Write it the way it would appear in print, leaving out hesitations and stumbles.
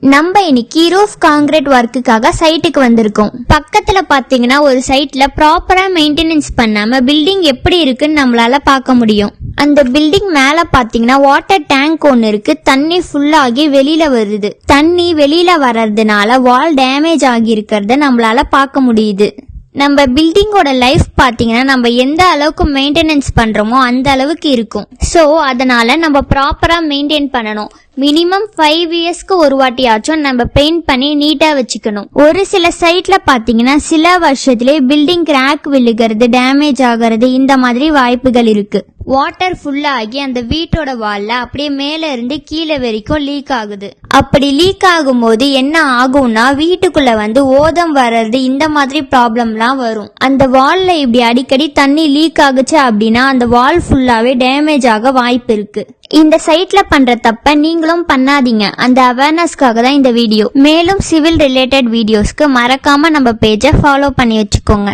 நம்ம இன்னைக்கு roof concrete ஒர்க்குக்காக சைட்டுக்கு வந்திருக்கோம். பக்கத்துல பாத்தீங்கன்னா ஒரு சைட்ல ப்ராப்பரா மெயின்டெனன்ஸ் பண்ணாம பில்டிங் எப்படி இருக்குன்னு நம்மளால பார்க்க முடியும். அந்த பில்டிங் மேல பாத்தீங்கன்னா வாட்டர் டேங்க் ஒன்னு இருக்கு. தண்ணி ஃபுல்லாகி வெளியில வருது. தண்ணி வெளியில வர்றதுனால வால் டேமேஜ் ஆகி இருக்கிறத நம்மளால பார்க்க முடியுது. நம்ம பில்டிங்கோட லைஃப் பாத்தீங்கன்னா நம்ம எந்த அளவுக்கு மெயின்டெனன்ஸ் பண்றோமோ அந்த அளவுக்கு இருக்கும். சோ அதனால நம்ம ப்ராப்பரா மெயின்டைன் பண்ணணும். மினிமம் 5 இயர்ஸ்க்கு ஒரு வாட்டியாச்சும் நம்ம பெயிண்ட் பண்ணி நீட்டா வச்சுக்கணும். ஒரு சில சைட்ல பாத்தீங்கன்னா சில வருஷத்திலே பில்டிங் கிராக் விழுகிறது, டேமேஜ் ஆகிறது, இந்த மாதிரி வாய்ப்புகள் இருக்கு. வாட்டர் ஃபுல்லாகி அந்த வீட்டோட வால்ல அப்படியே மேல இருந்து கீழே வரைக்கும் லீக் ஆகுது. அப்படி லீக் ஆகும் போது என்ன ஆகும்னா வீட்டுக்குள்ள வந்து ஓதம் வர்றது, இந்த மாதிரி ப்ராப்ளம்லாம் வரும். அந்த வால்ல இப்படி அடிக்கடி தண்ணி லீக் ஆகுச்சு அப்படின்னா அந்த வால் ஃபுல்லாவே டேமேஜ் ஆக வாய்ப்பு இருக்கு. இந்த சைட்ல பண்ற தப்ப நீங்களும் பண்ணாதீங்க. அந்த அவேர்னஸ்க்காக தான் இந்த வீடியோ. மேலும் சிவில் ரிலேட்டட் வீடியோஸ்க்கு மறக்காம நம்ம பேஜை ஃபாலோ பண்ணி வச்சுக்கோங்க.